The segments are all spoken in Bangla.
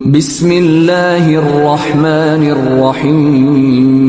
بسم الله الرحمن الرحيم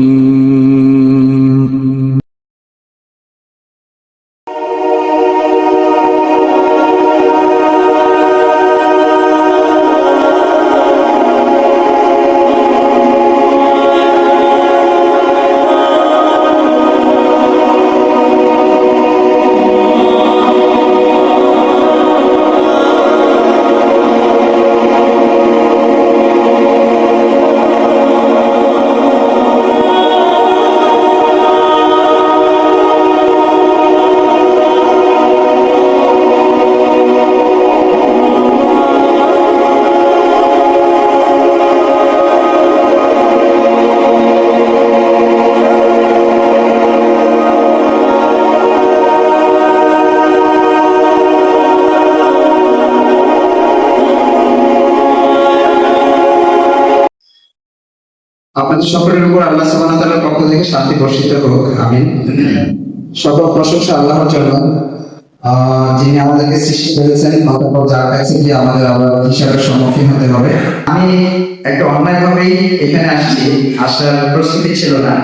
আপনাদের সকলের উপর আল্লাহ সুবহানাহু ওয়া তাআলার পক্ষ থেকে শান্তি বর্ষিত হোক, আমিন। সকল প্রশংসা আল্লাহর জন্য, যিনি আমাদেরকে সৃষ্টি করেছেন, অতঃপর যার কাছে গিয়ে আমাদের আবার হিসাবের সম্মুখীন হতে হবে। আমি একটা অন্যায়ভাবেই এখানে আসার প্রস্তুতি ছিল না,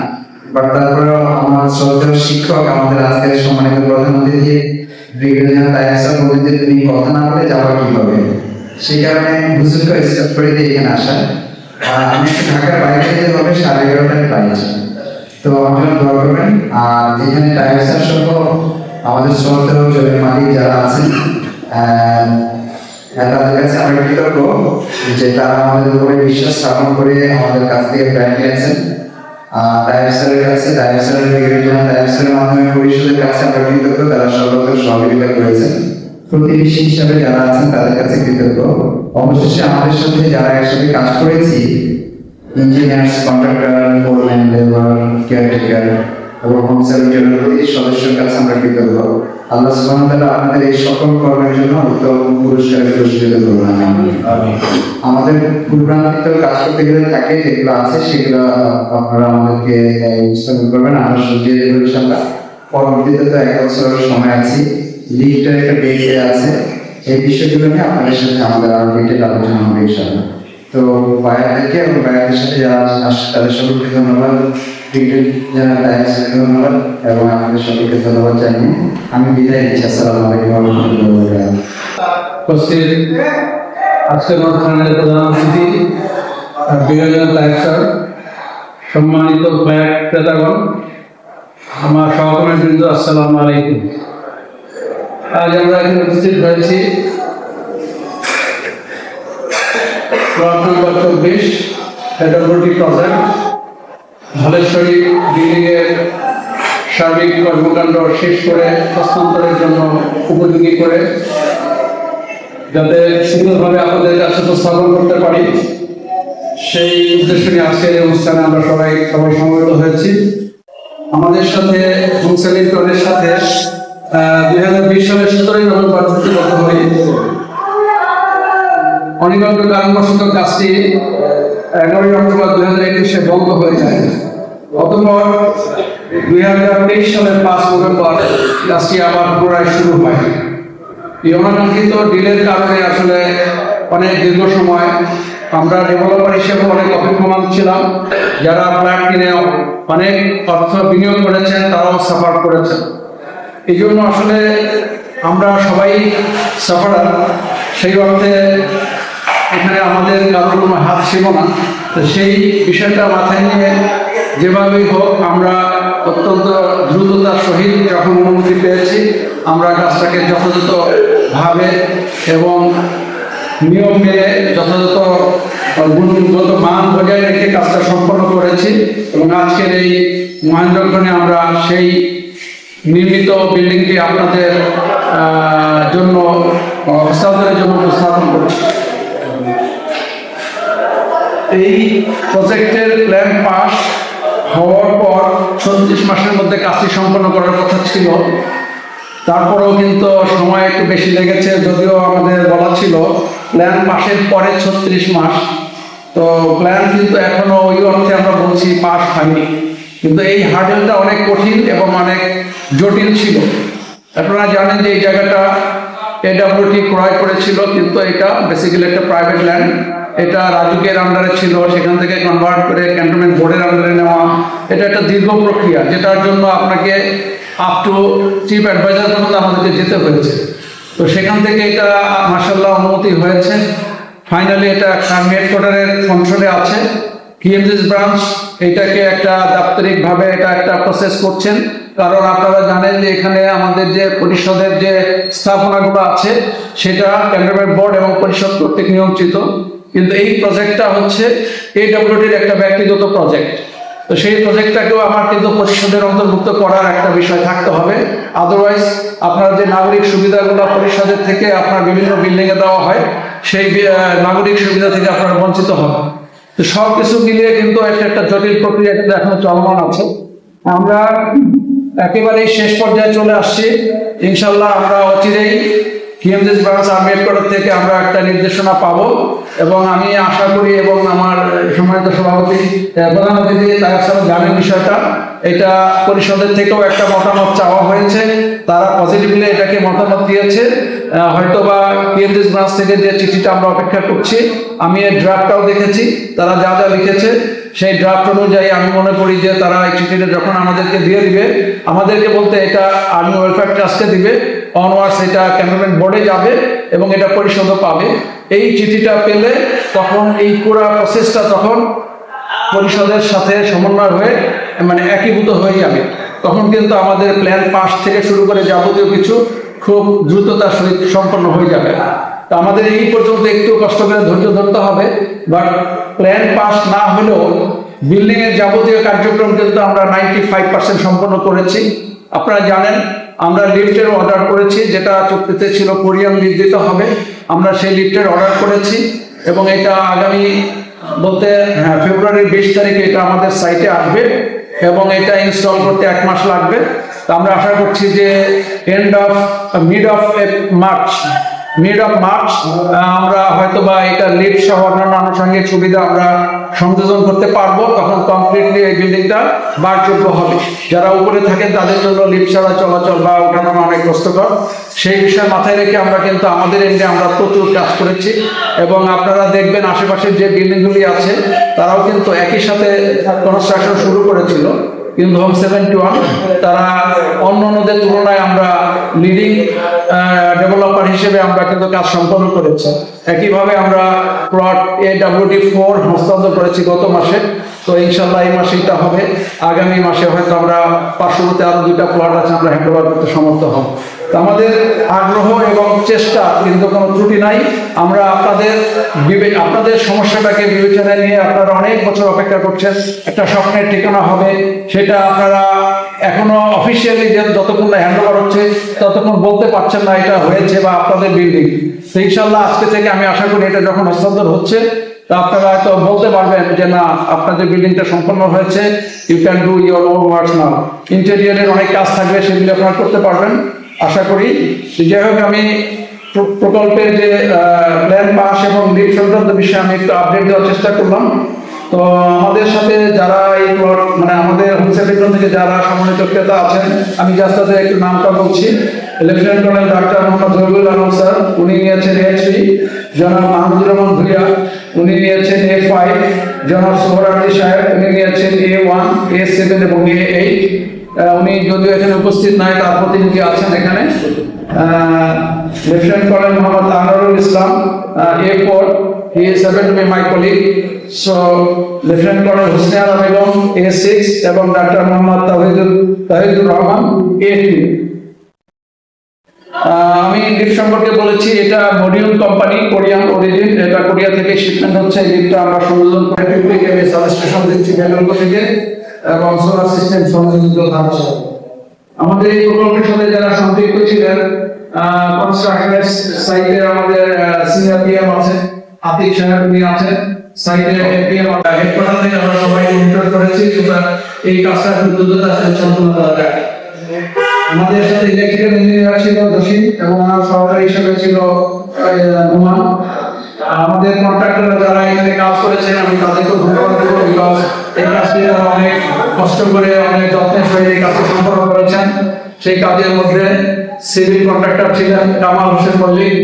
বাট তারপরেও আমার শ্রদ্ধেয় শিক্ষক, আমাদের আজকের সম্মানিত প্রধান অতিথি ব্রিগেডিয়ার তাইব স্যার বলেন যে তুমি কথা না বলে যাওয়া কিভাবে, সেই কারণে হুজুরকে স্টার্ট করে দিয়ে এখানে আসা। আমি ঢাকার বাইরে যেতে হবে 11:30টায় ফ্লাইট, তো আপনারা দোয়া করবেন। আর এখানে তাইব স্যার সহ আমাদের শ্রদ্ধেয় জমির মালিক যারা আছেন, তাদের কাছে আমরা কৃতজ্ঞ যে তারা আমাদের উপরে বিশ্বাস স্থাপন করে আমাদের কাছ থেকে ব্র্যান্ড নিয়েছেন। তাইব স্যারের কাছে, তাইব স্যারের ব্রিগেডিয়ার তাইব স্যারের মাধ্যমে পরিষদের কাছে আমরা কৃতজ্ঞ, তারা সর্বদা সহযোগিতা করেছেন। প্রতিবেশী হিসাবে যারা আছেন তাদের কাছে কৃতজ্ঞ। অবশেষে আমাদের সাথে যারা একসাথে কাজ করেছি, engineers, contractor, foreman, labour, caretaker এবং হোম সার্ভিসের প্রতিটি সদস্যের কাছে আমরা কৃতজ্ঞ। আল্লাহ সুবহানাহু ওয়া তাআলা আপনাদের এই সকল কর্মের জন্য উত্তম পুরস্কারে পুরস্কৃত করুন, আমিন। আমাদের পূর্বাঙ্কিত কাজ করতে গেলে থাকে যেগুলো আছে সেগুলো আপনারা আমাদেরকে উপস্থাপন করবেন, আমরা সহ্যে ইনশাআল্লাহ। পরবর্তীতে তো 1 বছর সময় আছে, লিফটের একটা ডেট আছে, এই বিষয়গুলো নিয়ে আপনাদের সাথে আমাদের আরো ডিটেল আলোচনা হবে ইনশাআল্লাহ। তো ভাইয়াদেরকে এবং ভাইয়াদের সাথে যারা আসছে তাদের সকলকে ধন্যবাদ, ডিটেল যারা তাইবকে ধন্যবাদ এবং আমাদের সকলকে ধন্যবাদ জানিয়ে আমি বিদায় নিচ্ছি। আসসালামু আলাইকুম ওয়া রাহমাতুল্লাহি ওয়া বারাকাতুহু। আজকের অনুষ্ঠানের প্রধান অতিথি ব্রিগেডিয়ার তাইব স্যার, সম্মানিত ফ্ল্যাগ ক্রেতাগণ, আমার সহকর্মীবৃন্দ, আসসালামু আলাইকুম। আজ আমরা এখানে উপস্থিত হয়েছি প্লট নম্বর 24 হেডাবুটি প্রজেক্ট ধলেশ্বরী বিল্ডিংয়ের সার্বিক কর্মকাণ্ড শেষ করে হস্তান্তরের জন্য উপযোগী করে, যাতে সুন্দরভাবে আপনাদের কাছে উপস্থাপন করতে পারি, সেই উদ্দেশ্য নিয়ে আজকের এই অনুষ্ঠানে আমরা সবাই সমবেত হয়েছি। আমাদের সাথে মুন্সিপালিটির সাথে 2020 সালের 17 নভেম্বর চুক্তিবদ্ধ হই। অনিবার্য কারণবশত কাজটি 11 অক্টোবর 2021 বন্ধ হয়ে যায়। অতঃপর 2023 সালের 5 নভেম্বর কাজটি আবার পুনরায় শুরু হয়। এই অনাকাঙ্ক্ষিত ডিলের কারণে আসলে অনেক দীর্ঘ সময় আমরা ডেভেলপার হিসেবে অনেক অপেক্ষমান ছিলাম। যারা ফ্ল্যাট কিনে অনেক অর্থ বিনিয়োগ করেছেন তারাও সাফার করেছেন। এই জন্য আসলে আমরা সবাই সাফারার, সেই অর্থে এখানে আমাদের কারোর কোনো হাত ছিল না। তো সেই বিষয়টা মাথায় নিয়ে যেভাবেই হোক আমরা অত্যন্ত দ্রুততার সহিত যখন অনুমতি পেয়েছি, আমরা কাজটাকে যথাযথভাবে এবং নিয়ম মেনে যথাযথ গুণগত মান বজায় রেখে কাজটা সম্পন্ন করেছি এবং আজকের এই মহেন্দ্রক্ষণে আমরা সেই নির্মিত বিল্ডিংটি আপনাদের জন্য হস্তান্তরের জন্য উপস্থাপন করছি। এই প্রজেক্টের প্ল্যান পাস হওয়ার পর 36 মাসের মধ্যে কাজটি সম্পন্ন করার কথা ছিল। তারপরেও কিন্তু সময় একটু বেশি লেগেছে, যদিও আমাদের বলা ছিল প্ল্যান পাসের পরে 36 মাস। তো প্ল্যান কিন্তু এখনো ওই অর্থে আমরা বলছি পাস হয়নি, কিন্তু এই হার্ডেলটা অনেক কঠিন এবং অনেক জটিল ছিল। আপনারা জানেন যে এই জায়গাটা এডব্লিউটি ক্রয় করেছিল, কিন্তু এটা বেসিক্যালি একটা প্রাইভেট ল্যান্ড। এটা রাজুকের আন্ডারে ছিল, সেখান থেকে কনভার্ট করে ক্যান্টনমেন্ট বোর্ডের আন্ডারে নেওয়া। এটা একটা দীর্ঘ প্রক্রিয়া, যেটার জন্য আপনাকে আপ টু চিফ অ্যাডভাইজার পর্যন্ত আমাদেরকে যেতে হয়েছে। তো সেখান থেকে এটা মার্শাল্লাহ অনুমতি হয়েছে। ফাইনালি এটা হেডকোয়ার্টারের কন্ট্রোলে আছে। কিএমজিএস ব্রাঞ্চ এটাকে একটা দাপ্তরিকভাবে এটা একটা প্রসেস করছেন, কারণ আপনারা জানেন যে এখানে আমাদের যে পরিষদের যে স্থাপনাগুলো আছে সেটা ক্যান্টনমেন্ট বোর্ড এবং পরিষদ কর্তৃক নিয়ন্ত্রিত, কিন্তু এই প্রজেক্টটা হচ্ছে এডব্লিউটির একটা ব্যক্তিগত প্রজেক্ট। তো সেই প্রজেক্টটাকেও আমার কিন্তু পরিষদের অন্তর্ভুক্ত করার একটা বিষয় থাকতে হবে, আদারওয়াইজ আপনার যে নাগরিক সুবিধাগুলো পরিষদের থেকে আপনার বিভিন্ন বিল্ডিংয়ে দেওয়া হয় সেই নাগরিক সুবিধা থেকে আপনারা বঞ্চিত হবেন। তো সব কিছু মিলিয়ে কিন্তু একটা জটিল প্রক্রিয়া কিন্তু এখনো চলমান আছে। আমরা একেবারেই শেষ পর্যায়ে চলে আসছি। ইনশাল্লাহ আমরা অচিরেই কিএমজিএস ব্রাঞ্চ আর্মি হেডকোয়ার্টার থেকে আমরা একটা নির্দেশনা পাবো, এবং আমি আশা করি এবং আমার সম্মানিত সভাপতি প্রধান অতিথি তার সাথে জানেন বিষয়টা, এটা পরিষদের থেকেও একটা মতামত চাওয়া হয়েছে, তারা পজিটিভলি এটাকে মতামত দিয়েছে। হয়তোবা কিএমজিএস ব্রাঞ্চ থেকে যে চিঠিটা আমরা অপেক্ষা করছি, আমি এর ড্রাফটটাও দেখেছি, তারা যা যা লিখেছে সেই ড্রাফট অনুযায়ী আমি মনে করি যে তারা এই চিঠিটা যখন আমাদেরকে দিয়ে দিবে, আমাদেরকে বলতে এটা আর্মি ওয়েলফেয়ার ট্রাস্টকে দিবে, অনওয়ার্ডস এটা ক্যান্টনমেন্ট বোর্ডে যাবে এবং এটা পরিষদও পাবে। এই চিঠিটা পেলে তখন এই পুরো প্রসেসটা তখন পরিষদের সাথে সমন্বয় হয়ে মানে একীভূত হয়ে যাবে। তখন কিন্তু আমাদের প্ল্যান পাস থেকে শুরু করে যাবতীয় কিছু খুব দ্রুততার সহিত সম্পন্ন হয়ে যাবে। তো আমাদের এই পর্যন্ত একটু কষ্ট করে ধৈর্য ধরতে হবে, বাট প্ল্যান পাস না হলেও বিল্ডিং এর যাবতীয় কার্যক্রম কিন্তু আমরা 95% সম্পন্ন করেছি। আপনারা জানেন আমরা লিফটের অর্ডার করেছি, যেটা চুক্তিতে ছিল কোরিয়ান লিফট দিতে হবে, আমরা সেই লিফটের অর্ডার করেছি এবং এটা আগামী বলতে ফেব্রুয়ারির 20 তারিখে এটা আমাদের সাইটে আসবে এবং এটা ইনস্টল করতে 1 মাস লাগবে। তো আমরা আশা করছি যে মিড অফ মার্চ আমরা হয়তোবা এটা লিফট সহ অন্যান্য আনুষঙ্গিক সুবিধা আমরা সংযোজন করতে পারবো। তখন কমপ্লিটলি এই বিল্ডিংটা বাসযোগ্য হবে। যারা উপরে থাকেন তাদের জন্য লিফট ছাড়া চলাচল বা ওঠানো অনেক কষ্টকর। সেই বিষয় মাথায় রেখে আমরা কিন্তু আমাদের এন্ডে আমরা প্রচুর কাজ করেছি এবং আপনারা দেখবেন আশেপাশের যে বিল্ডিংগুলি আছে তারাও কিন্তু একই সাথে কনস্ট্রাকশন শুরু করেছিল, কিন্তু হোম 71 তারা অন্যদের তুলনায় আমরা লিডিং ডেভেলপার হিসেবে আমরা কিন্তু কাজ সম্পন্ন করেছি। একইভাবে আমরা প্লট AWD4 হস্তান্তর করেছি গত মাসে। তো ইনশাল্লাহ এই মাসে এটা হবে, আগামী মাসে হয়তো আমরা পার্শ্ববর্তী আরো 2টা প্লট আছে আমরা হ্যান্ডওভার করতে সমর্থ হব। তো আমাদের আগ্রহ এবং চেষ্টা কিন্তু কোনো ত্রুটি নাই। আমরা আপনাদের সমস্যাটাকে বিবেচনায় নিয়ে আপনারা অনেক বছর অপেক্ষা করছেন, একটা স্বপ্নের ঠিকানা হবে, সেটা আপনারা এখনো অফিসিয়ালি যতক্ষণ না হ্যান্ডওভার হচ্ছে ততক্ষণ বলতে পারছেন না এটা হয়েছে বা আপনাদের বিল্ডিং। তো ইনশাল্লাহ আজকে থেকে আমি আশা করি এটা যখন হস্তান্তর হচ্ছে তা আপনারা হয়তো বলতে পারবেন যে না আপনাদের বিল্ডিংটা সম্পন্ন হয়েছে, you can do your own works now. ইন্টেরিয়রের অনেক কাজ থাকবে, সেগুলো আপনারা করতে পারবেন আশা করি। যাই হোক, আমি প্রকল্পের যে প্ল্যান পাস এবং লিড সংক্রান্ত বিষয়ে আমি একটু আপডেট দেওয়ার চেষ্টা করলাম। তো আমাদের সাথে যারা এই মানে আমাদের হোলসেল থেকে যারা সম্মানিত ক্রেতা আছেন, আমি জাস্ট তাদের একটু নামটা বলছি। Lieutenant colonel doctor Mohammad Zahirul Alam sir, উনি নিয়েছেন A3। জনাব মাহমুদুর রহমান ভুইয়া, উনি নিয়েছেন A5। জনাব সোহরাওয়ার্দী সাহেব, উনি নিয়েছেন A1, A7 এবং A8। উনি যদিও এখানে উপস্থিত নাই, তার প্রতিনিধি আছেন এখানে। Lieutenant colonel Mohammad Anwarul Islam, A4, he is happened to be my colleague. So Lieutenant Colonel Husni Ala Begum, A6 এবং ডাক্তার মোহাম্মদ তাহিদুর রহমান, A2। আমি লিফট সম্পর্কে বলেছি, এটা মডিউল কোম্পানি, কোরিয়ান অরিজিন, এটা কোরিয়া থেকে শিপমেন্ট হচ্ছে। লিফটটা আমরা সংযোজন করে 50 kV সাবস্টেশন দিচ্ছি বেঙ্গল থেকে এবং সোলার সিস্টেম সংযোজিত থাকছে। আমাদের এই প্রকল্পের সাথে যারা সম্পৃক্ত ছিলেন, কনস্ট্রাকশনের সাইটে আমাদের সিনিয়র পিএম আছে, আতিক সাহেব উনি আছেন সাইটে, পিএম হেডকোয়ার্টার থেকে আমরা সবাই মনিটর করেছি এই কাজটা দ্রুততার সাথে সম্পন্ন করা যায়। আমাদের সাথে ইলেকট্রিক্যাল ইঞ্জিনিয়ার ছিল জসিম এবং আমার সহকারী হিসেবে ছিল নোমান। আমাদের কন্ট্রাক্টররা যারা এখানে কাজ করেছেন আমি তাদেরকে ধন্যবাদ দেবো, বিকজ এই কাজটি তারা অনেক কষ্ট করে অনেক যত্নের সহিত এই কাজটি সম্পন্ন করেছেন। সেই কাজের মধ্যে সিভিল কন্ট্রাক্টর ছিলেন কামাল হোসেন মল্লিক,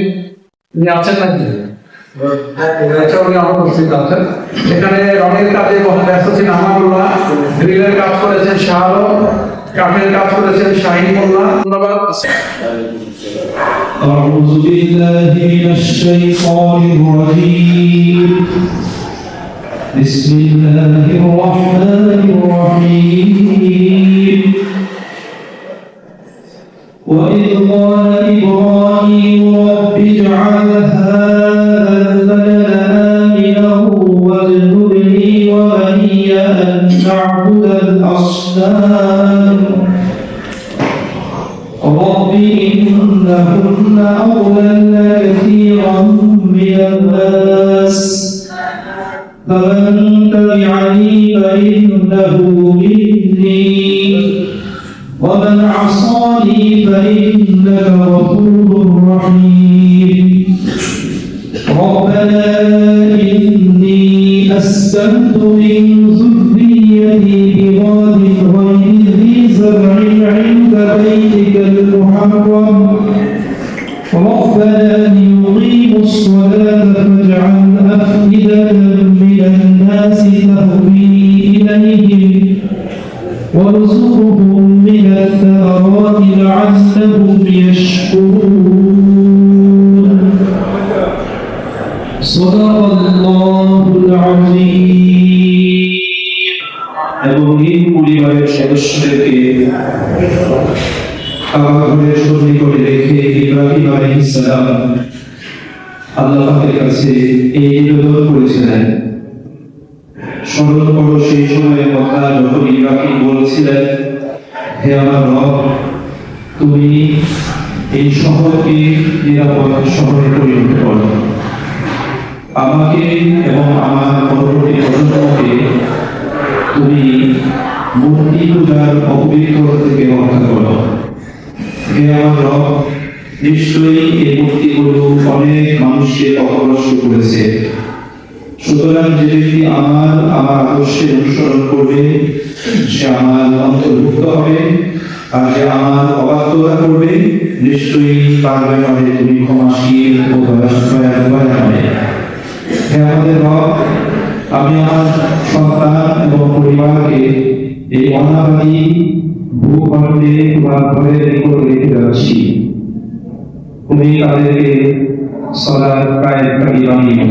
উনি আছেন নাকি? আচ্ছা, উনি অনুপস্থিত আছেন। এখানে রঙের কাজে ব্যস্ত ছিলেন আমানুল্লাহ, গ্রিলের কাজ করেছেন শাহ আলম, কাঠের কাজ করেছেন শাহিন মোল্লা। ধন্যবাদ। أعوذ بالله من الشيطان الرجيم بسم الله الرحمن الرحيم وإذ قال إبراهيم رب اجعل هذا البلد آمنا واجنبني وبني أن نعبد الأصنام رب إنهن أضللن كثيرا من الناس فمن تبعني فإنه مني ومن عصاني فإنك غفور رحيم ربنا إني أسكنت من ذريتي بواد غير ذي زرع عند بيتك المحرم ربنا ليقيموا الصلاة فاجعل أفئدة من الناس تهوي إليهم وارزقهم من الثمرات لعلهم يشكرون صدق الله العظيم এবং এই পরিবারের সদস্যদেরকে আমাদের সঙ্গে করে রেখে ইব্রাহিম আলাইহিস সালাম আল্লাহ পাকের কাছে এই নিবেদন করেছিলেন। স্মরণ করো সেই সময়ের কথা যখন ইব্রাহিম বলছিলেন, হে আমার রব, তুমি এই শহরকে নিরাপদ শহরে পরিণত করো, আমাকে এবং আমার পরবর্তী প্রজন্মকে তুমি মূর্তি পূজার অপবিত্রতা থেকে রক্ষা করো। হে আমার রব, নিশ্চয়ই এই মূর্তিগুলো অনেক মানুষকে অপগ্রস্ত করেছে, সুতরাং যে ব্যক্তি আমার আদর্শের অনুসরণ করবে সে আমার অন্তর্ভুক্ত হবে, আর যে আমার অবাধ্যতা করবে নিশ্চয়ই তার ব্যাপারে তুমি ক্ষমাশীল ও দয়ালু হবে। হে আমাদের রব, আমি আমার সন্তান এবং পরিবারকে এই অনাবাদী ভূখণ্ডে তোমার ঘরের নিকট রেখে যাচ্ছি। তুমি তাদেরকে সলার কায়েমকারী বানিয়ে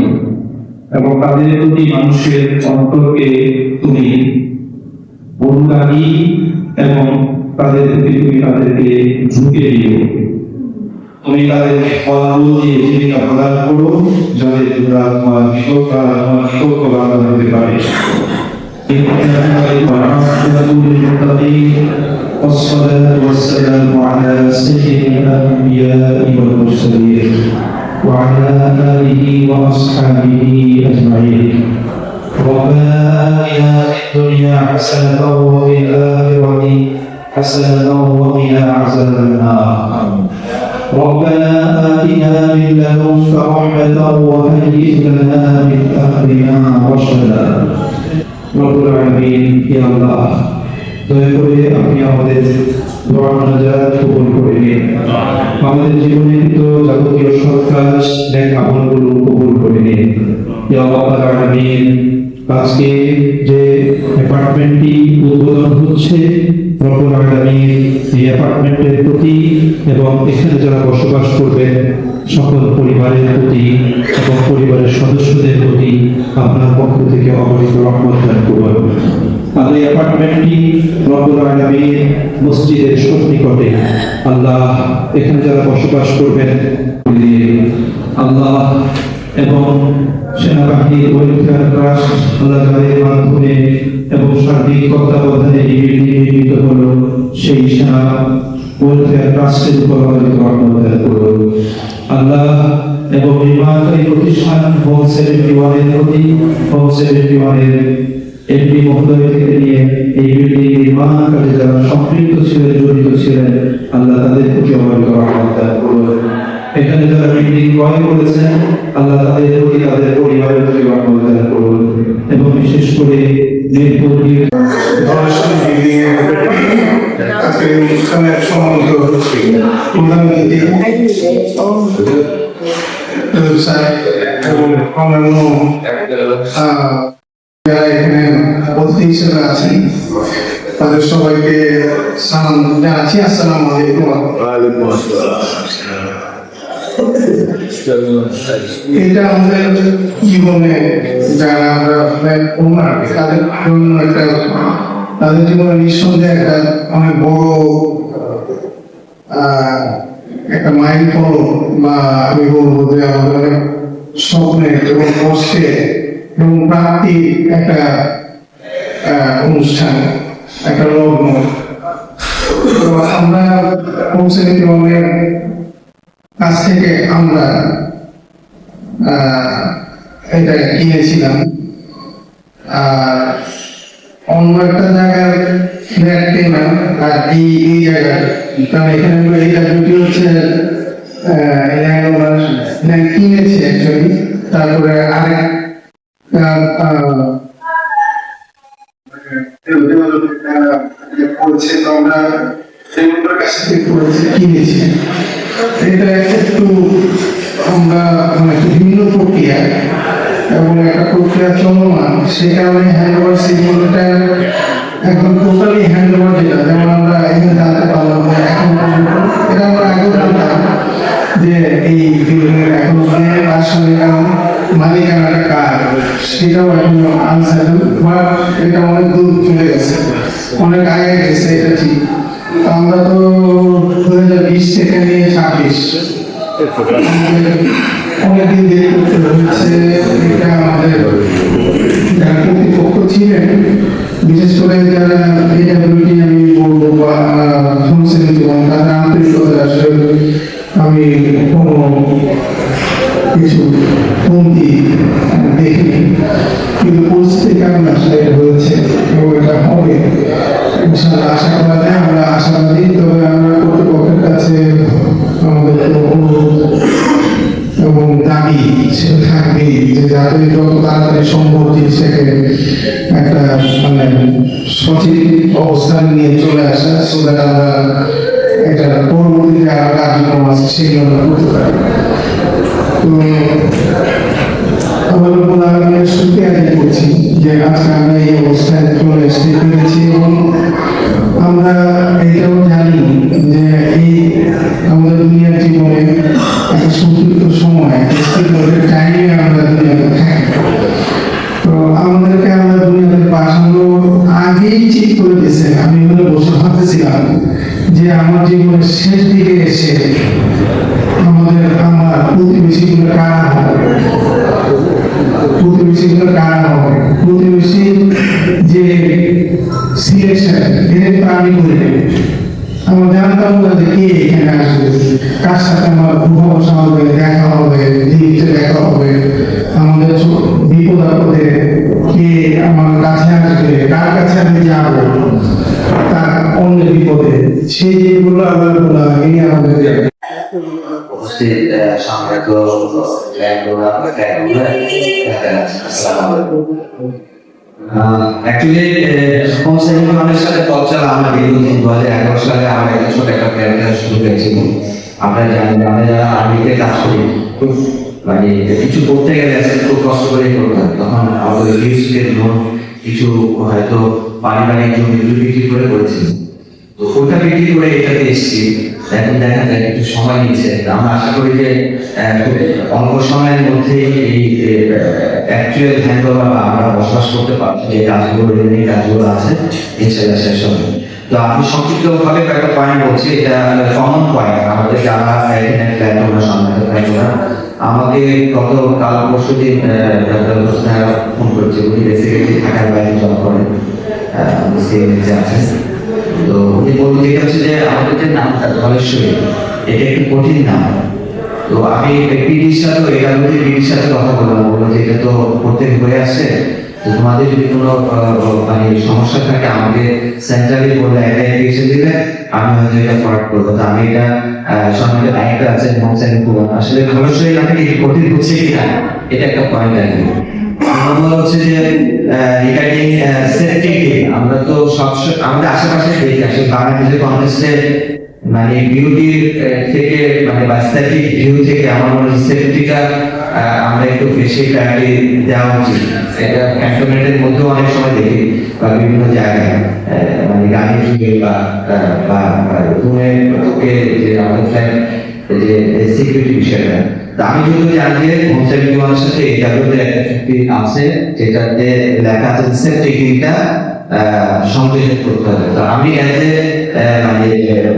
এবং তাদের প্রতি মানুষের অন্তরকে তুমি অনুরাগী এবং তাদেরকে ঝুঁকে দিও। তুমি তাদেরকে ফল দিয়ে জীবিকা প্রদান করো, যাতে তোমরা তোমার নিকট বাধা হতে পারে। والصلاة والسلام على سيد الأنبياء والمرسلين وعلى آله وأصحابه أجمعين. ربنا آتنا في الدنيا حسنة وفي الآخرة حسنة وقنا عذاب النار. ربنا آتنا من لدنك رحمة وهيئ لنا من أمرنا رشدا. رب العالمين يا الله দয়া করে আপনি আমাদের দোয়া মুনাজাত কবুল করে নিন, আমাদের জীবনের যাবতীয় সৎ কাজ নেক আমলগুলো কবুল করে নিন। ইয়া রাব্বাল আলামিন, আজকে যে অ্যাপার্টমেন্টটি উদ্বোধন হচ্ছে, রব্বুল আলামিন এই অ্যাপার্টমেন্টের প্রতি এবং এখানে যারা বসবাস করবেন সকল পরিবারের প্রতি এবং পরিবারের সদস্যদের প্রতি আপনার পক্ষ থেকে অগণিত রহমত দান করুন। আর এই অ্যাপার্টমেন্টটি রব্বুল আলামিন মসজিদের সন্নিকটে, আল্লাহ এখানে যারা বসবাস করবেন আল্লাহ এবং সেনাবাহিনীর ওয়েলফেয়ার ট্রাস্ট আল্লাহ যাদের মাধ্যমে এবং সার্বিক তত্ত্বাবধানে এই বিল্ডিং নির্মিত হলো, সেই সেনা ওয়েলফেয়ার ট্রাস্টের উপর অগণিত রহমত দান করুন আল্লাহ। এবং নির্মাণকারী প্রতিষ্ঠান হোম 71-এর প্রতি, হোম 71-এর এমপি মহোদয় থেকে নিয়ে এই বিল্ডিং নির্মাণ কাজে যারা সম্পৃক্ত ছিলেন, জড়িত ছিলেন, আল্লাহ তাদের প্রতি অগণিত রহমত দান করুন। এখানে যারা বিল্ডিং ক্রয় করেছেন, আল্লাহ তাদের প্রতি, তাদের পরিবারের প্রতি রহমত দান করুন। এবং বিশেষ করে নির্ভরীয় আজকে অনুষ্ঠানের সম্মানিত প্রধান অতিথি এবং অন্যান্য যারা এখানে অতিথি হিসেবে আছেন তাদের সবাইকে সালাম জানাচ্ছি। আসসালামু আলাইকুম। এটা আমাদের জীবনে যারা আমরা ওনার তাদের জন্য তাদের জীবনে নিঃসন্দেহে একটা অনেক বড় একটা মাইল ফলক, বা আমি বলবো যে আমাদের অনেক স্বপ্নের এবং কষ্টে এবং প্রাপ্তির একটা অনুষ্ঠান, একটা লগ্ন। তো আমরা পৌঁছানিতে অনেক কাছ থেকে আমরা এটা কিনেছিলাম, আর অন্য একটা জায়গার ফ্ল্যাট কেনা আর এই জায়গায়, কারণ এখানে এই জায়গাটি হচ্ছে কিনেছি অ্যাকচুয়ালি। তারপরে আরেক করেছে, তো আমরা কাছ থেকে কিনেছি। এটা একটু আমরা একটু ভিন্ন প্রক্রিয়া এবং একটা প্রক্রিয়া চলমান, সে কারণে হ্যান্ড ওভার সিগন্যালটা এখন টোটালি হ্যান্ড ওভার, যেটা যেমন আমরা এখানে জানতে পারলাম যে এখন পর্যন্ত এটা আমরা আগেও জানতাম যে এই বিল্ডিংয়ের এখন আসলে মালিকানাটা কার সেটাও এখন আনসার্টেন, বাট এটা অনেক দূর চলে গেছে, অনেক আগে গেছে, এটা ঠিক। আমরা তো 2020 থেকে নিয়ে 26 অনেকদিন দেরি করতে হয়েছে। এটা আমাদের যারা কর্তৃপক্ষ ছিলেন, বিশেষ করে যারা এডাব্লিউটি আমি বলবো বা হোমসেল জীবন, তাদের আন্তরিকতা আসলে আমি কোনো কিছু কমতি দেখিনি, কিন্তু পরিস্থিতির কারণে আসলে এটা হয়েছে এবং এটা হবে আশা করা যায়। আমরা আশাবাদী, তবে আমরা কর্তৃপক্ষের কাছে আমাদের অনুরোধ এবং দাবি সেটা থাকবে যে যাতে যত তাড়াতাড়ি সম্ভব জিনিসটাকে একটা সঠিক অবস্থান নিয়ে চলে আসা, সো দ্যাট আমরা এটা পরবর্তীতে আরো কার্যক্রম আছে সেগুলো আমরা করতে পারি। তো আমরা শুক্রিয়া আদায় করছি যে আজকে আমরা এই অবস্থায় চলে আসতে পেরেছি, এবং আমরা এটাও জানি যে এই আমাদের দুনিয়ার জীবনে একটা সংক্ষিপ্ত সময় টাইমে আমরা দুনিয়াতে থাকি। তো আমাদেরকে আমরা দুনিয়াতে পাঠানো আগেই ঠিক করে দিয়েছে। আমি এখানে বসে ভাবতেছিলাম যে আমার জীবনের শেষ দিকে এসে আমার প্রতিবেশীগুলো কারা হবে, প্রতিবেশী যে সিলেকশন এটা আমি করে আমরা জানতাম না যে কে এখানে আসবে, কার সাথে আমার বসা হবে, দেখা হবে, লিফটে দেখা হবে, আমাদের বিপদ আপদে কে আমার কাছে আসবে, কার কাছে আমি যাব, তার অন্য বিপদে সেই যেগুলো আল্লাহ আগে আমাদের উপস্থিত সম্মানিত অ্যাকচুয়ালি হোমসেলিং আমাদের সাথে পৌঁছাল আমার দীর্ঘদিন 2011 সালে আমার একটা ছোট একটা ক্যারিয়ার শুরু হয়েছিল। আপনারা জানেন আমরা যারা আর্মিতে কাজ করি খুব মানে কিছু করতে গেলে খুব কষ্ট করে করতে হয়, তখন আমাদের লিস্টের লোন কিছু হয়তো পারিবারিক জমি বিক্রি করে করেছিল, তো ওটা বিক্রি করে এটাতে এসেছি। এখন দেখা যায় একটু সময় নিচ্ছে, আমরা আশা করি যে অল্প সময়ের মধ্যে এই অ্যাকচুয়াল হ্যান্ডওভার বা আমরা বসবাস করতে পারছি, যে কাজগুলো রেডিমেড কাজগুলো আছে ইনশাআল্লাহ শেষ হবে। তো আমি সংক্ষিপ্তভাবে কয়েকটা পয়েন্ট বলছি, এটা কমন পয়েন্ট আমাদের যারা এখানে ফ্ল্যাট ওনার সম্মানিত ফ্ল্যাট ওনার আমাকে কাল পরশু দিন ফোন করেছে। উনি বেসিক্যালি ঢাকার বাইরে জব করেন, আছেন। তো উনি বলতে যেটা হচ্ছে যে আমাদের যে নামটা ধলেশ্বরী, এটা একটু কঠিন নাম। তো আমি পিডির সাথে পিডির সাথে কথা বললাম, বললো যে এটা তো প্রত্যেক হয়ে আসছে, তো তোমাদের যদি কোনো মানে সমস্যা থাকে আমাকে সেন্টারে বলে একটা অ্যাপ্লিকেশন দিলে আমি হয়তো এটা ফরওয়ার্ড করবো। তো আমি এটা সঙ্গে আরেকটা আছে আসলে ধলেশ্বরী নামে কঠিন হচ্ছে কিনা এটা একটা পয়েন্ট আছে। হচ্ছে যে রিগার্ডিং সেফটি, আমরা তো সব আমাদের আশেপাশে দেখি আসলে বাংলাদেশের কনটেস্টে মানে বিউটির থেকে মানে বাস্তবিক ভিউ থেকে আমার মনে হয় সেফটিটা আমরা একটু বেশি প্রায়োরিটি দেওয়া উচিত। এটা ক্যান্টনমেন্টের মধ্যেও অনেক সময় দেখি বা বিভিন্ন জায়গায় মানে গাড়ি ঢুকে বা রুমে ঢুকে যে আমাদের যে সিকিউরিটি বিষয়টা। তো আমি যদি জানি যে হোম 71 সাথে এটাতে একটা চুক্তি আছে যেটাতে লেখা আছে সেফটি টিকিটটা সংযোজন করতে হবে। তো আমি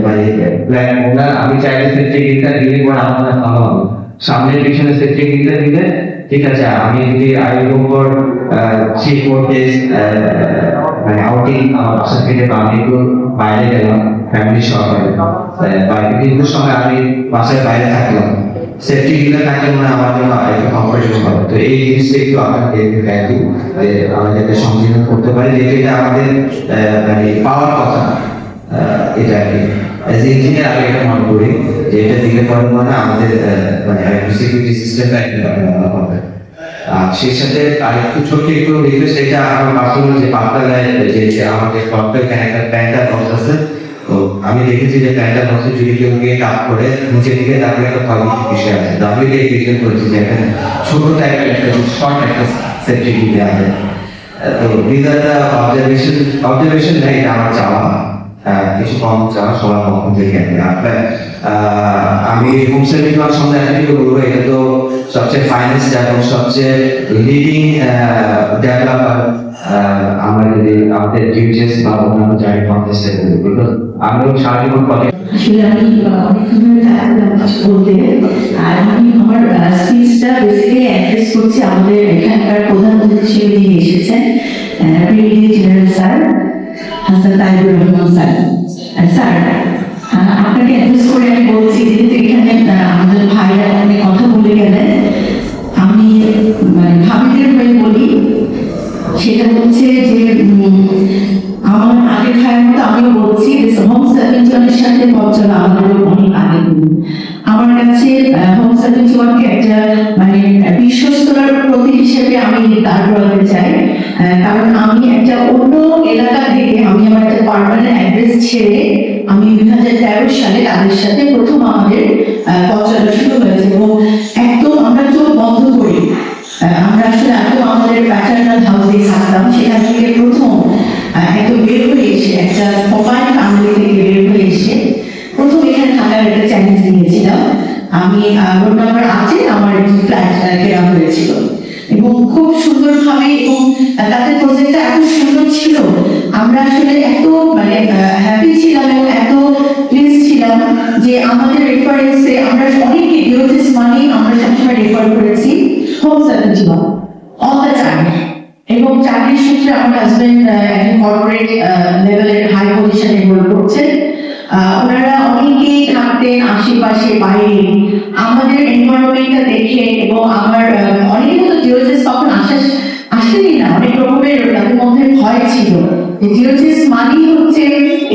মানে প্ল্যান ওনার আমি চাইলে সেফটি টিকিটটা দিলে পর আমার ভালো হবে। সামনের পিছনে সেফটি টিকিটটা দিলে ঠিক আছে। আমি যদি আইডির 3-4 days মানে আউটিং আমার বাসা থেকে বা আমি একটু বাইরে গেলাম ফ্যামিলির সহকারে বা কিন্তু সময় আমি বাসায় বাইরে থাকলাম, সেফটি গিলা থাকলে মনে হয় আমার জন্য একটু কমফোর্টেবল হবে। তো এই জিনিসটা একটু আপনাকে যে আমরা যাতে সংযোজন করতে পারি, যেহেতু এটা আমাদের মানে পাওয়ার কথা। এটা আর কি অ্যাজ ইঞ্জিনিয়ার আমি এটা মনে করি যে এটা দিলে পরে মানে আমাদের মানে সিকিউরিটি সিস্টেমটা একটু ভালো হবে। আর সেই সাথে আরেকটু ছোট্ট একটু রিকোয়েস্ট, এটা আমার পার্সোনাল যে পাতলায় যে আমাদের ক্লাবের একটা প্যান্টার বক্স আছে, তো আমি দেখেছি যে প্যান্টার বক্সে যদি কেউ গিয়ে কাজ করে নিচে দিকে তারপরে একটা পজিটিভ বিষয় আছে। তো আমি এটা এপ্রিশিয়েট করেছি যে এখানে ছোট টাইপের একটা শর্ট একটা সেফটি দিতে আছে। তো দিস আর দ্য অবজারভেশন না, এটা আমার চাওয়া কিছু কম চাওয়া সবার পক্ষ থেকে। আমি হোম 71 সঙ্গে একটা বলবো, এটা তো সবচেয়ে ফাইন্যান্স এবং সবচেয়ে লিডিং ডেভেলপার আমরা যদি আমাদের ডিউটিস বা অন্যান্য জায়গায় কন্টেস্টে বলি, আমিও সারা জীবন পথে আসলে আমি অনেক সময় বলতে, আর আমি আমার স্পিচটা বেসিক্যালি অ্যাড্রেস করছি আমাদের এখানকার প্রধান অতিথি হিসেবে যিনি এসেছেন brigadier general sir Hasan Taibur Rahman sir. Sir, আপনাকে অ্যাড্রেস করে আমি বলছি, যেহেতু এখানে আমাদের ভাইরা অনেক কথা বলে গেলেন, আমি মানে ভাবিদের হয়ে বলি, সেটা হচ্ছে যে আমার আগের ভাইয়ের মতো আমিও বলছি হোম 71 সাথে পথ চলা আমাদের অনেক আগে। আমার কাছে হোম 71-কে একটা মানে বিশ্বস্ততার প্রতীক হিসেবে আমি দাঁড় করাতে চাই। কারণ আমি একটা অন্য এলাকা থেকে আমি আমার একটা পার্মানেন্ট অ্যাড্রেস ছেড়ে আমি 2013 সালে তাদের সাথে প্রথম আমাদের পথ চলা শুরু হয়েছে, এবং একদম আমরা চোখ বন্ধ করি। আমরা আসলে একদম আমাদের প্যাটার্নাল হাউসে থাকতাম, সেখান থেকে প্রথম একদম বের হয়ে এসে একটা মোবাইল ফ্যামিলি থেকে বের হয়ে এসে প্রথম এখানে থাকার একটা চ্যালেঞ্জ নিয়েছিলাম। আমি রোড নাম্বার 8-এ আমার ফ্ল্যাট কেনা হয়েছিল, এবং খুব সুন্দরভাবে, এবং তাদের প্রজেক্টটা এত সুন্দর ছিল, আমরা আসলে এত মানে হ্যাপি ছিলাম এবং এত প্লিজ ছিলাম যে আমাদের রেফারেন্সে আমরা অনেকে ডিওটিস মানি আমরা সবসময় রেফার করেছি হোম 71 অল দ্য টাইম। এবং চাকরির সূত্রে আমার হাজবেন্ড একজন কর্পোরেট লেভেলের হাই পজিশনে রোল করছেন। ওনারা অনেকেই থাকতেন আশেপাশে বাইরে, আমাদের এনভায়রনমেন্টটা দেখে, এবং আমার অনেকে তো জিওলজিস্ট তখন আসেনি না, অনেক রকমের তাদের মধ্যে ভয় ছিল যে জিওলজিস্ট মানেই হচ্ছে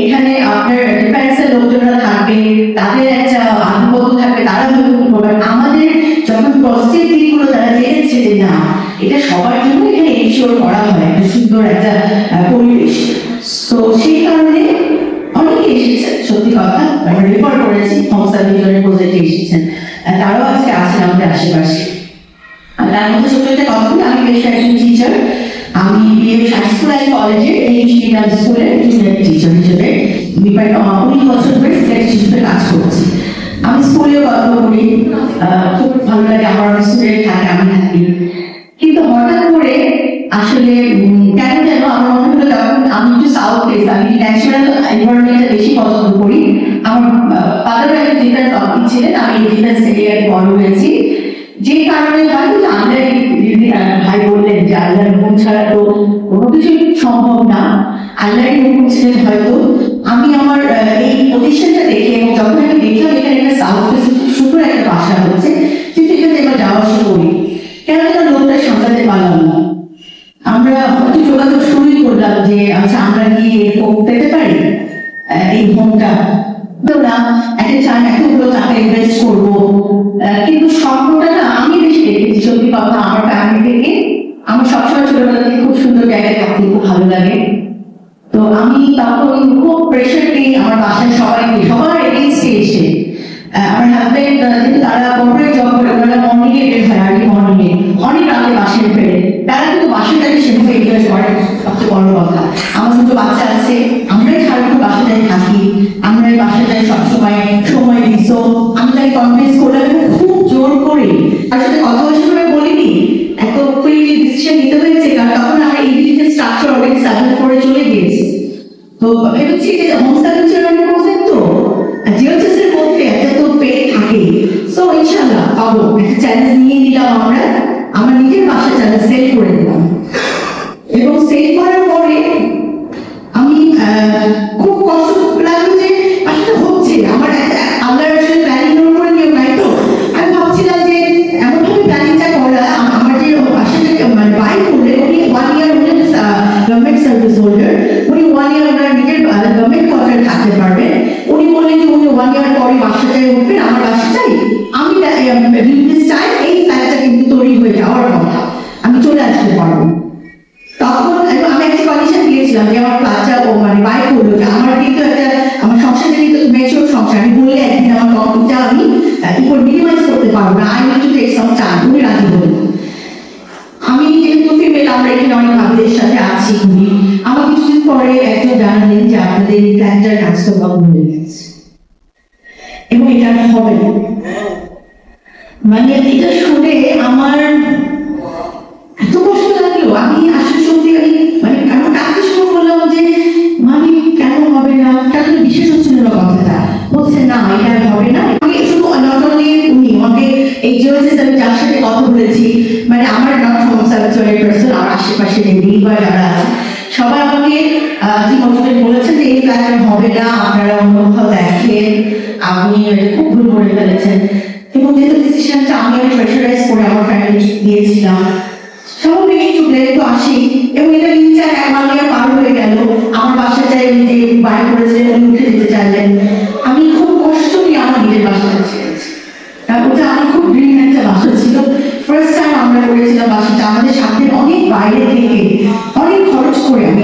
এখানে আপনার ডিফেন্সের লোকজনরা থাকবে, তাদের একটা আধিপত্য থাকবে, তারা হয়তো করবে। আমাদের যখন পজিটিভ দিকগুলো তারা জেনেছে যে না, এটা সবার জন্য এখানে এনশিওর করা হয় একটা সুন্দর একটা পরিবেশ, তো সেই কারণে অনেকে এসেছেন। সত্যি কথা, আমরা রেফার করেছি হোম 71-এর প্রজেক্টে এসেছেন, তারাও আজকে আছেন আমাদের আশেপাশে। আর তার মধ্যে ছোট একটা কথা বলি, আমি পেশা একজন টিচার। আমি বিএম শাস্ত্র কলেজে ইংলিশ মিডিয়াম স্কুলের জুনিয়র টিচার হিসেবে 19 বছর ধরে সিলেক্ট হিসেবে কাজ করছি। আমি স্কুলেও গল্প করি, খুব ভালো লাগে, আমার স্টুডেন্ট থাকে, আমি থাকি। কিন্তু হঠাৎ করে আসলে কেন যেন আমার মনে হলো, যখন আমি একটু সাউথ বেস, আমি ন্যাচারাল এনভায়রনমেন্টটা বেশি পছন্দ করি। আমার ফাদারও একটা ডিফেন্স অফিস ছিলেন, আমি ডিফেন্স এরিয়ায় বড় হয়েছি, যে কারণে হয়তো আল্লাহ ভাই বললেন যে আল্লাহর হুকুম ছাড়া তো কোনো কিছু সম্ভব না, আল্লাহর হুকুম ছিলেন হয়তো। আমি আমার এই প্রতিষ্ঠানটা দেখে, এবং যখন আমি দেখলাম এখানে একটা সাউথ বেস সুন্দর একটা বাসা হচ্ছে, কিন্তু এখানে আমরা যাওয়া আসা করি, কেন যেন লোকটা সামলাতে পারলাম না। আমরা হয়তো যোগাযোগ শুরুই করলাম যে আচ্ছা আমরা কি এরকম পেতে পারি এই হোমটা, না একটা এতগুলো টাকা ইনভেস্ট করবো, কিন্তু স্বপ্নটা না আমি বেশি দেখেছি। সত্যি কথা, আমার ফ্যামিলি থেকে আমার সবসময় ছোটবেলা থেকে খুব সুন্দর জায়গায় থাকতে খুব ভালো লাগে। তো তো আমি তখন খুব প্রেশার দিই আমার বাসায় সবাইকে, সবার এগেইনস্টে এসে আমার হাজবেন্ড কিন্তু তারা কর্পোরেট জব করে, ওনারা মর্নিংয়ে বের হয়, আর্লি মর্নিংয়ে অনেক রাতে বাসায় ফেরে। তারা কিন্তু বাসাটাকে সেভাবে এনজয় করে, সবচেয়ে বড় কথা। আমার দুটো বাচ্চা আছে, আমরাই সারাক্ষণ বাসাটায় থাকি, আমরাই বাসাটায় সবসময় সময় দিই। সো আমি তাকে কনভিন্স করলাম খুব জোর করে, তার সাথে কথা বলার সময় বলিনি, এত ফ্রিলি ডিসিশন নিতে হয়েছে কারণ তখন আমার ইন্ডিভিজুয়াল স্ট্রাকচার অলরেডি সাবমিট করে চলে গিয়েছে। তো ভেবেছি যে হোম সার্ভিসের অনেক প্রজেক্ট তো জিওএসএস এর মধ্যে একটা তো পে থাকে। সো ইনশাআল্লাহ পাবো, একটা চ্যালেঞ্জ নিয়ে নিলাম আমরা, আমার নিজের বাসা চ্যালেঞ্জ সেল করে দিলাম। এবং সেল করার পরে আমি খুব কষ্ট লাগলো যে আসলে হচ্ছে আমার আল্লাহর আসলে প্ল্যানিং করে নিয়ম নাই। তো আমি ভাবছিলাম যে এমনভাবে প্ল্যানিংটা করা, আমার যে বাসাটাকে মানে বাই করলে উনি 1 ইয়ার হলেন গভর্নমেন্ট সার্ভিস হোল্ডার, উনি 1 ইয়ার ওনার নিজের গভর্নমেন্ট কোয়ার্টারে থাকতে পারবেন। উনি বললেন যে উনি 1 ইয়ার পরে বাসাটায় উঠবেন, আমার বাসাটাই আমি রিলিজ চাই, এই ফ্ল্যাটটা কিন্তু তৈরি হয়ে যাওয়ার কথা, আমি চলে আসতে পারবো। তখন আমি একটা কন্ডিশন দিয়েছিলাম যে আমার বাচ্চা ও মানে বাই করলো যে আমার কিন্তু একটা আমার সংসারটা কিন্তু মেচিওর সংসার, আমি বললে একদিন আমার কম্পিউটার আমি ইকুয়াল মিনিমাইজ করতে পারবো না, I need to take some time. উনি রাজি হলেন। আমি যেহেতু ফিমেল, আমরা এখানে অনেক ভাবিদের সাথে আছি, উনি আমার কিছুদিন পরে একজন জানালেন যে আপনাদের ফ্ল্যাটটার কাজটা বন্ধ হয়ে গেছে এবং এটা হবে না। মানে এটা শুনে আমার এত কষ্ট লাগলো, আমি আসলে সত্যি মানে আমি কাকে শুরু করলাম যে মানে কেন হবে না, কেন বিশেষ হচ্ছিল না কথাটা, বলছে না এটা হবে না। আমি শুধু নট অনলি উনি আমাকে এই জিওএসএস আমি যার সাথে কথা বলেছি, মানে আমার নট হোম সার্ভিসের পার্সন, আর আশেপাশে যে নির্ভর যারা আছে সবাই আমাকে কি মোটিভেট বলেছেন যে এই ফ্ল্যাটটা হবে না, আপনারা অন্য কোথাও দেখেন, আপনি খুব ভুল করে ফেলেছেন। এবং যেহেতু ডিসিশনটা আমি প্রেশারাইজ করে আমার ফ্যামিলি দিয়েছিলাম, স্বাভাবিক একটু ব্লেড তো আসি। এবং এটা 3-4 1 ইয়ার পার হয়ে গেল, আমার বাসাটায় যে বাই করেছে উনি উঠে যেতে চাইলেন, আমি খুব কষ্ট নিয়ে আমার নিজের বাসাটা ছেড়েছি। ওটা আমার খুব ড্রিম একটা বাসা ছিল, ফার্স্ট টাইম আমরা করেছিলাম বাসাটা, আমাদের সাথে অনেক বাইরে থেকে অনেক খরচ করে আমি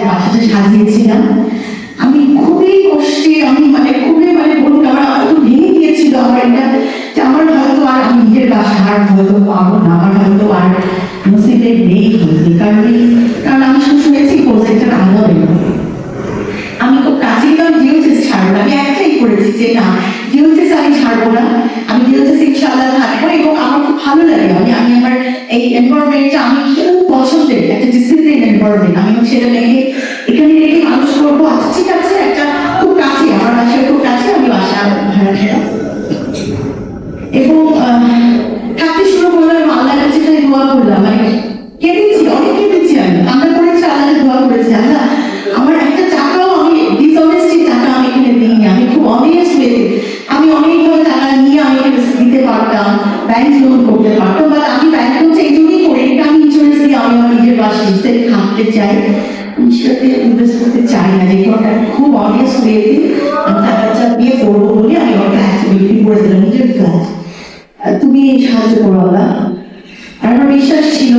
বাসাটা সাজিয়েছিলাম। আমি খুবই কষ্টে, আমি মানে খুবই মানে বলুন আমার এত ভেঙে গিয়েছিল আমার এটা, যে আমার হয়তো আর আমি নিজের বাসা আর হয়তো পাবো না, আমার হয়তো আর নসিবে নেই হয়েছে। কারণ আমি শুনেছি প্রজেক্টের আলাদা, আমি খুব কাছে গেলাম জিওএসএস ছাড়বো না, আমি একটাই করেছি যে না জিওএসএস আমি ছাড়বো না, আমি জিওএসএস ইনশাআল্লাহ থাকবো। এবং আমার খুব ভালো লাগে, আমি আমার এই এনভায়রনমেন্টটা আমি খুব পছন্দের, একটা ডিসিপ্লিন এনভায়রনমেন্ট, আমি ছেলে মেয়েকে এখানে রেখে মানুষ করবো। আচ্ছা ঠিক আছে, একটা খুব কাছে, আমার বাসার খুব কাছে, আমি বাসা ভাড়া খেলাম এবং থাকতে শুরু করলাম। আল্লাহর কাছে দোয়া করলাম, মানে কেঁদেছি, অনেক কেঁদেছি, আমি আমরা করেছি, আল্লাহকে দোয়া করেছি, আল্লাহ আমার একটা টাকাও আমি ডিসঅনেস্টি টাকা আমি এখানে দিইনি, আমি খুব অনেস্ট হয়ে আমি অনেকভাবে টাকা নিয়ে আমি এখানে দিতে পারতাম, ব্যাংক লোন করতে পারতাম, বাট আমি ব্যাংক লোন এই জন্যই করি, এটা আমি ইন্স্যুরেন্স দিয়ে আমি আমার নিজের বাসায় থাকতে চাই, সেটাতে ইনভেস্ট করতে চাই না, যেহেতু ওটা খুব অনেস্ট ওয়েতে আমি টাকাটা দিয়ে করবো বলে আমি আমার ফ্ল্যাট বিক্রি করে দিলাম, নিজের ফ্ল্যাট। তুমি সাহায্য করো আল্লাহ। আর আমার বিশ্বাস ছিল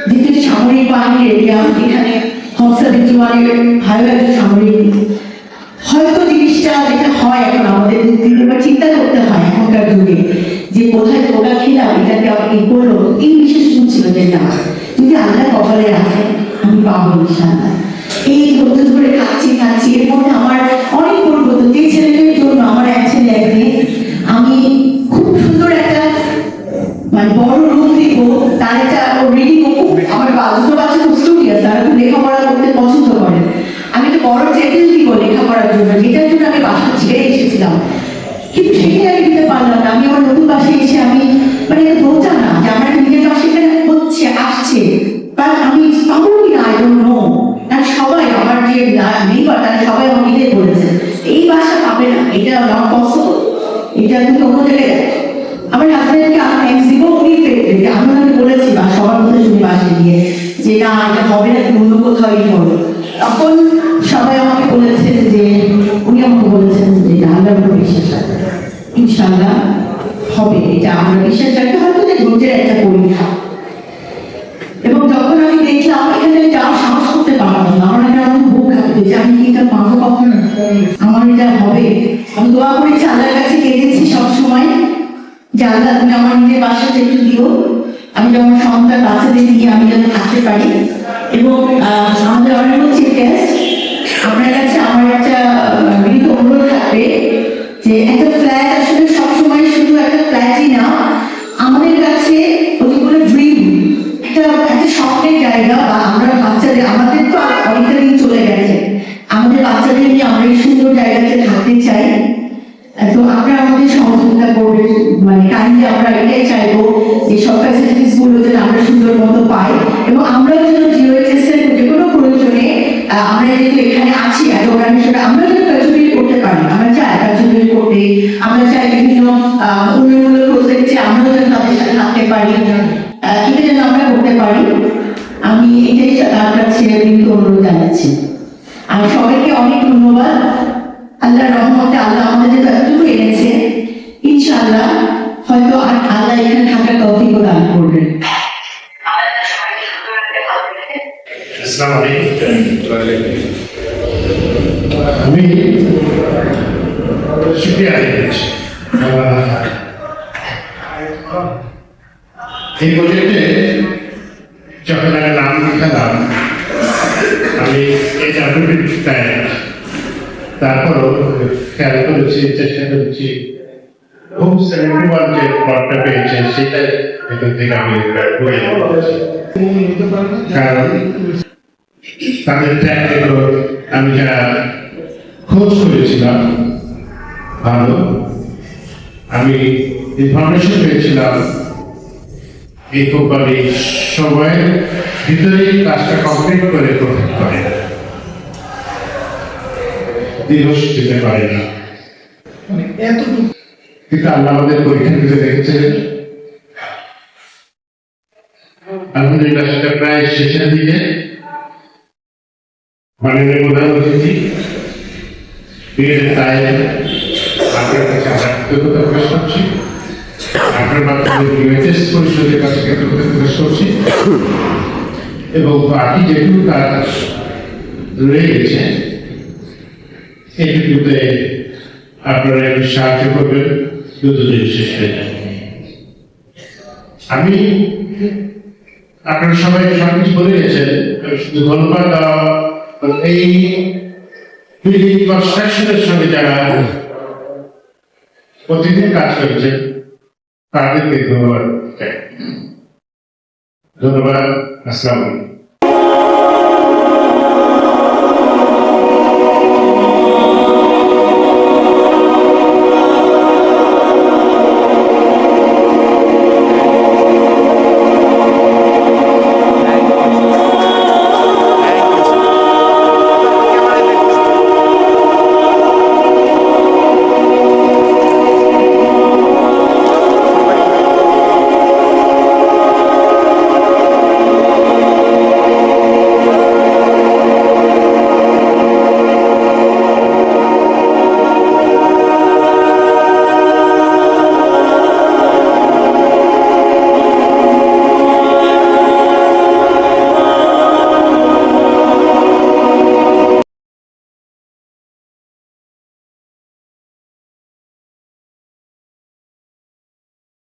যেহেতু সামরিক বাহিনীর এরিয়া, এখানে হমসা বিদ্যমানের ভালো একটা সামরিক, হয়তো জিনিসটা যেটা হয় এখন আমাদের চিন্তা করতে হয় এখনকার যুগে যে কোথায় ধোকা খেলাম, এটাকে আপনি করলো, এই বিশেষ ছিল যে না যদি আল্লাহ কপালে রাখে আমি পাবো ইনশাআল্লাহ। এই ধৈর্য ধরে খাচ্ছি এর মধ্যে আমার অনেক পরিবর্তন, যে ছেলেদের জন্য আমার এক ছেলে একদিন আমি খুব সুন্দর একটা মানে বড় রুম দিব, তার একটা রিডিং, আমার দুটো বাচ্চা খুব স্টুডিয়াস, তারা খুব লেখাপড়া করতে পছন্দ করে, আমি একটা বড় টেবিল দিব লেখাপড়ার জন্য, যেটার জন্য আমি বাসা ছেড়ে এসেছিলাম, কিন্তু সেটাই আমি দিতে পারলাম না। আমি আমার নতুন বাসায় এসে আমি মানে বোঝা না যে আমার নিজের বাসা এখানে হচ্ছে আসছে, বাট আমি পাবো কি না আই ডোন্ট নো। আর সবাই আমার যে নেইবার তারা সবাই আমাকে ইয়ে করেছে এই বাসা পাবে না, এটা নট পসিবল, এটা তুমি অন্য জায়গায়। আমার হাজবেন্ডকে আমি থ্যাঙ্কস দিব, উনি আমি ওনাকে বলেছি বা সবার মধ্যে শুনে বাসে গিয়ে যে না এটা হবে না, অন্য কোথাও হবে। তখন সবাই আমাকে বলেছেন যে উনি আমাকে বলেছেন যে আল্লাহর উপর বিশ্বাস রাখতে, ইনশাআল্লাহ হবে, এটা আমরা বিশ্বাস রাখতে, হয়তো যে ধৈর্যের একটা পরীক্ষা। এবং যখন আমি দেখলাম এখানে যাওয়ার সাহস করতে পারলাম না, আমার একটা বুক আল্লাহ তুমি আমার নিজের বাসাতে একটু দিও, আমি যেমন সন্তান বাচ্চাদের নিয়ে আমি যেন থাকতে পারি। এবং আমাদের অনেক চিফ গেস্ট, আপনার কাছে আমার একটা বিনীত অনুরোধ থাকবে যে একটা ফ্ল্যাট আসলে সবসময় শুধু একটা ফ্ল্যাটই না, আমাদের কাছে ওইগুলো ড্রিম, একটা একটা স্বপ্নের জায়গা। বা আমরা বাচ্চাদের, আমাদের তো অনেকটা দিন চলে গেছে, আমাদের বাচ্চাদের নিয়ে আমরা এই সুন্দর জায়গাতে থাকতে চাই। তো আপনারা আমাদের সহযোগিতা করবেন, মানে কাইন্ডলি আমরা এটাই চাইবো এই সব ফ্যাসিলিটিস গুলো যেন আমরা সুন্দর মতো পাই, এবং আমরা যেন জিওএইচএস এর যে কোনো প্রয়োজনে আমরা যেহেতু এখানে আছি এত অর্গানাইজেশন, আমরা যেন কন্ট্রিবিউট করতে পারি। আমরা চাই কন্ট্রিবিউট করতে, আমরা চাই বিভিন্ন উন্নয়নমূলক প্রজেক্টে আমরা যেন তাদের সাথে থাকতে পারি, এটা যেন আমরা করতে পারি। আমি এটাই তার কাছে বিনীত অনুরোধ জানাচ্ছি। আর সবাইকে অনেক ধন্যবাদ। আল্লাহর রহমতে আল্লাহ আমাদের যতটুকু এনেছে, ইনশাআল্লাহ হয়তো আর আল্লাহ এখানে থাকার তৌফিকও দান করবেন। আসসালামু আলাইকুম। আমি শুকরিয়া আদায় করছি। এই প্রজেক্টে যখন আমি নাম লিখালাম, আমি এই তারপরও খেয়াল করেছি, চেষ্টা করেছি খুব 71 যে প্লটটা পেয়েছে সেটা ভেতর থেকে আমি বলে দিচ্ছি। কারণ তাদের ট্র্যাক রেকর্ড আমি যারা খোঁজ করেছিলাম ভালো, আমি ইনফরমেশন পেয়েছিলাম এই কোম্পানি সময়ের ভিতরেই কাজটা কমপ্লিট করে প্রফিট করে, দিবস যেতে পারে না। মানে এতটুকু কিন্তু আল্লাহ আমাদের পরীক্ষা দিতে দেখেছিলেন। আলহামদুলিল্লাহ সেটা প্রায় শেষের দিকে মাননীয় প্রধান অতিথি তাই আপনার কাছে আমরা কৃতজ্ঞতা প্রকাশ করছি, আপনার মাধ্যমে ইউএইচএস পরিষদের কাছে কৃতজ্ঞতা প্রকাশ করছি, এবং বাকি যেটুকু কাজ রয়ে গেছে এইটুকুতে আপনারা একটু সাহায্য করবেন, দ্রুতদিন শেষ হয়ে যাবে। আমি আপনারা সবাই সবকিছু বলে গেছেন, শুধু ধন্যবাদ দেওয়া এই বিল্ডিং কনস্ট্রাকশনের সঙ্গে যারা প্রতিদিন কাজ করেছেন তাদেরকে ধন্যবাদ। আসসালামু আলাইকুম।